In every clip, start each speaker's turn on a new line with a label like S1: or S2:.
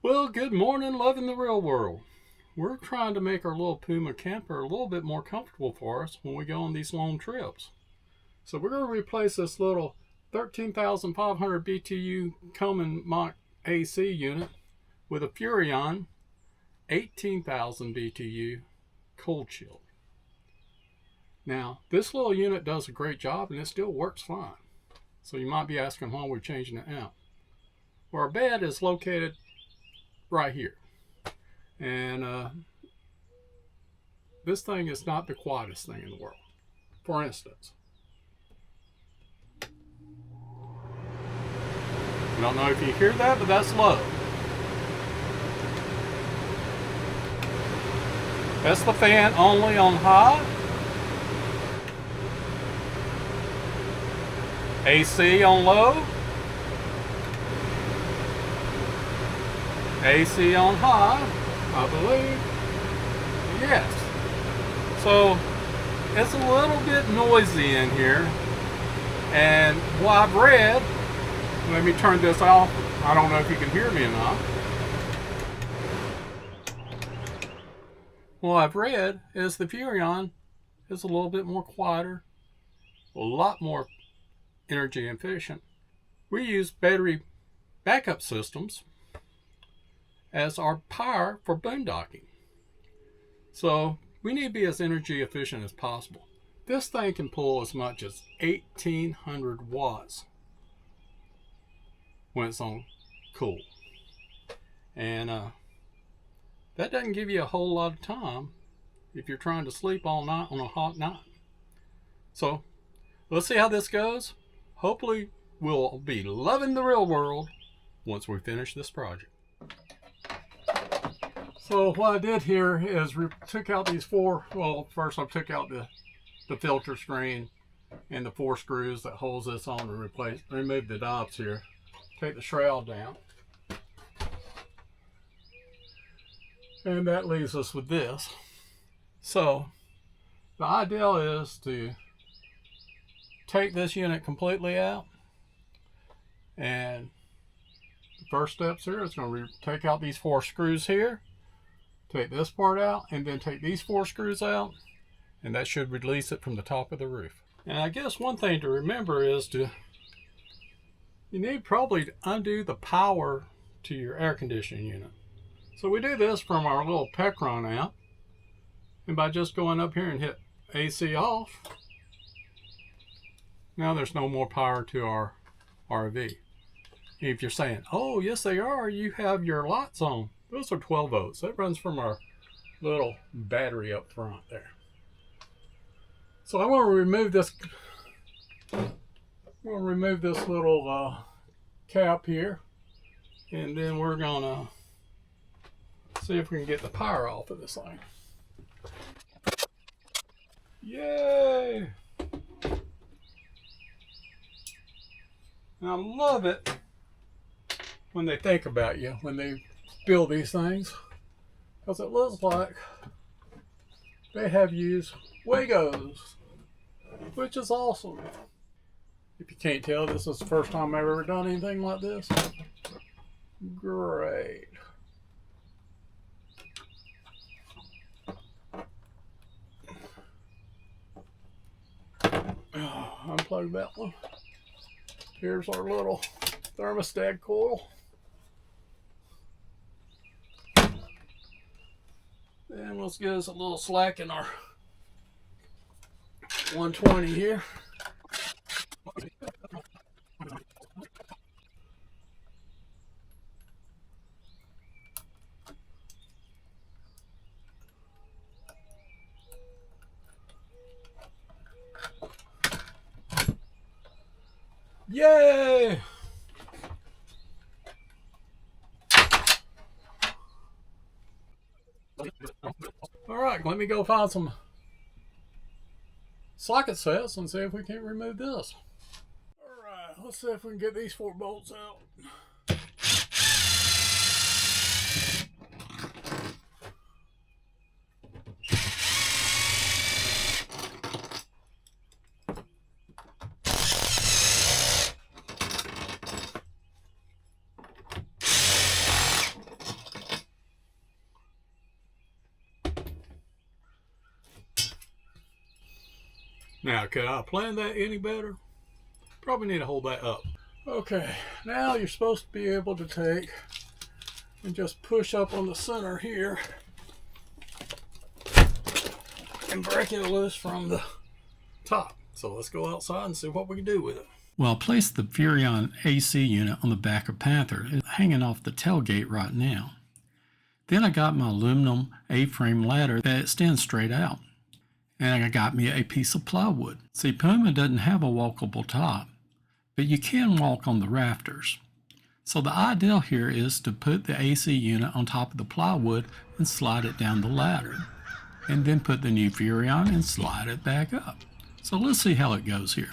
S1: Well, good morning, loving the real world. We're trying to make our little Puma camper a little bit more comfortable for us when we go on these long trips. So we're going to replace this little 13,500 BTU Coleman Mach AC unit with a Furrion 18,000 BTU cold chill. Now, this little unit does a great job and it still works fine. So you might be asking why we're changing it out. Well, our bed is located right here. And this thing is not the quietest thing in the world. For instance, I don't know if you hear that, but that's low. That's the fan only on high. AC on low. AC on high, I believe. Yes. So it's a little bit noisy in here. And what I've read, let me turn this off. I don't know if you can hear me or not. What I've read is the Furrion is a little bit more quieter, a lot more energy efficient. We use battery backup systems as our power for boondocking. So we need to be as energy efficient as possible. This thing can pull as much as 1,800 watts when it's on cool. And that doesn't give you a whole lot of time if you're trying to sleep all night on a hot night. So let's see how this goes. Hopefully we'll be loving the real world once we finish this project. So what I did here is we took out these four, well, first I took out the filter screen and the 4 screws that holds this on and remove the knobs here. Take the shroud down. And that leaves us with this. So the ideal is to take this unit completely out. And the first steps here is going to take out these 4 screws here. Take this part out and then take these 4 screws out, and that should release it from the top of the roof. And I guess one thing to remember is you need probably to undo the power to your air conditioning unit. So we do this from our little Pecron amp, and by just going up here and hit AC off, now there's no more power to our RV. If you're saying, oh yes they are, you have your lights on. Those are 12 volts. That runs from our little battery up front there. So I want to remove this. Little cap here, and then we're gonna see if we can get the power off of this thing. Yay! And I love it when they think about you when they build these things, because it looks like they have used WAGOs, which is awesome. If you can't tell, this is the first time I've ever done anything like this. Great. Unplug that one. Here's our little thermostat coil. And let's give us a little slack in our 120 here. Yay! Alright, let me go find some socket sets and see if we can't remove this. Alright, let's see if we can get these 4 bolts out. Now, could I plan that any better? Probably need to hold that up. Okay, now you're supposed to be able to take and just push up on the center here and break it loose from the top. So let's go outside and see what we can do with it. Well, I placed the Furrion AC unit on the back of Panther. It's hanging off the tailgate right now. Then I got my aluminum A-frame ladder that extends straight out. And I got me a piece of plywood. See, Puma doesn't have a walkable top, but you can walk on the rafters. So the ideal here is to put the AC unit on top of the plywood and slide it down the ladder. And then put the new Furrion and slide it back up. So let's see how it goes here.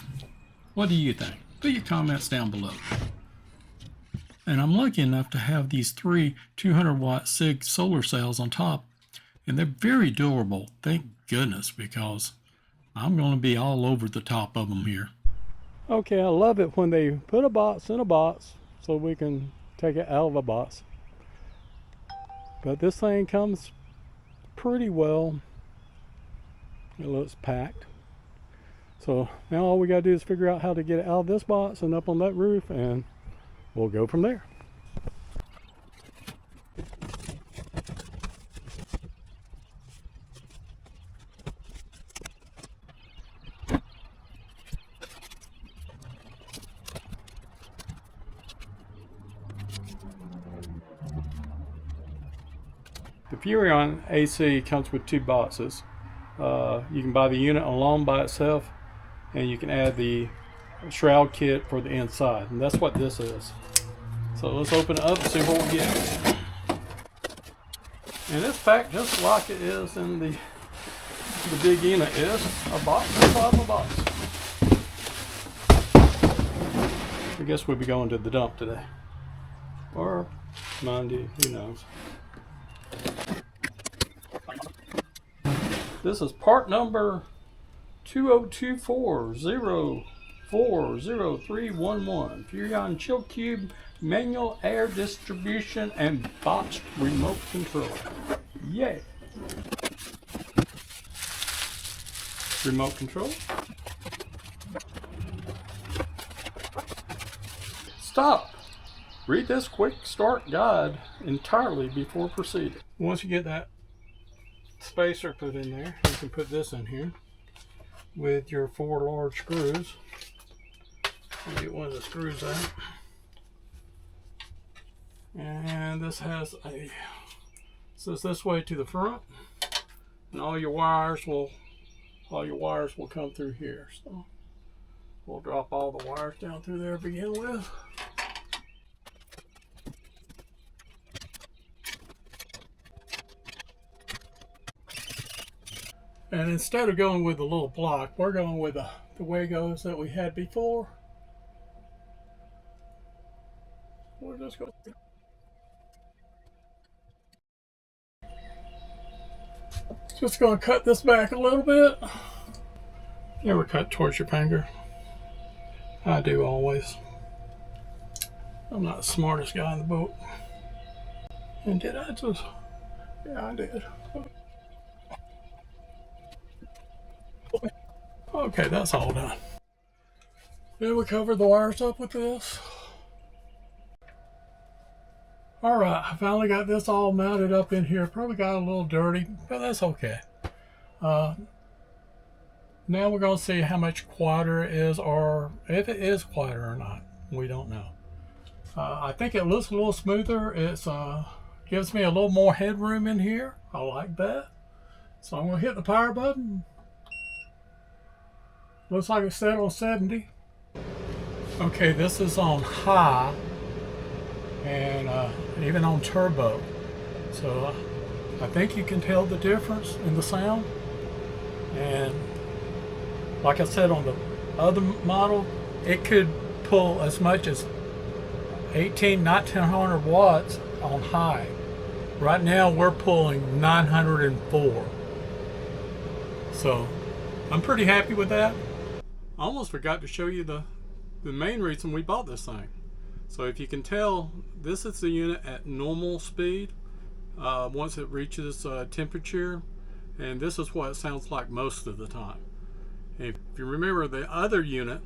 S1: What do you think? Put your comments down below. And I'm lucky enough to have these 3 200-watt Cigs solar cells on top. And they're very durable, thank goodness, because I'm going to be all over the top of them here. Okay, I love it when they put a box in a box so we can take it out of a box. But this thing comes pretty well. It looks packed. So now all we got to do is figure out how to get it out of this box and up on that roof, and we'll go from there. The Furrion AC comes with 2 boxes. You can buy the unit alone by itself, and you can add the shroud kit for the inside, and that's what this is. So let's open it up and see what we get. And it's packed just like it is in the big unit is. A box inside of a box. I guess we'll be going to the dump today. Or Monday, who knows. This is part number 2024-040311. Furrion Chill Cube manual air distribution and box remote control. Yay! Remote control. Stop! Read this quick start guide entirely before proceeding. Once you get that spacer put in there, you can put this in here with your 4 large screws. I'll get one of the screws out. And this has a, says this way to the front, and all your wires will come through here. So we'll drop all the wires down through there to begin with. And instead of going with the little block, we're going with the WAGOs that we had before. We're just going. Just going to cut this back a little bit. You ever cut towards your finger? I do always. I'm not the smartest guy in the boat. And did I just? Yeah, I did. Okay, that's all done. Then we cover the wires up with this. Alright, I finally got this all mounted up in here. Probably got a little dirty, but that's okay. Now we're going to see how much quieter it is, or if it is quieter or not. We don't know. I think it looks a little smoother. It gives me a little more headroom in here. I like that. So I'm going to hit the power button. Looks like it's set on 70. Okay, this is on high and even on turbo. So I think you can tell the difference in the sound. And like I said, on the other model, it could pull as much as 1900 watts on high. Right now we're pulling 904. So I'm pretty happy with that. I almost forgot to show you the main reason we bought this thing. So if you can tell, this is the unit at normal speed once it reaches temperature, and this is what it sounds like most of the time. If you remember the other unit,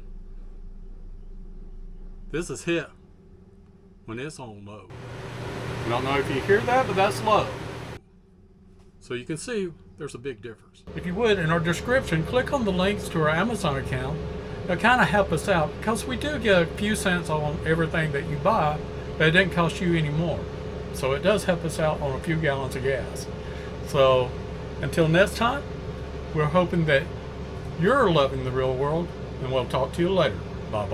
S1: this is hit when it's on low. I don't know if you hear that, but that's low. So you can see there's a big difference. If you would, in our description, click on the links to our Amazon account. It'll kind of help us out because we do get a few cents on everything that you buy, but it didn't cost you any more. So it does help us out on a few gallons of gas. So until next time, we're hoping that you're loving the real world, and we'll talk to you later. Bye-bye.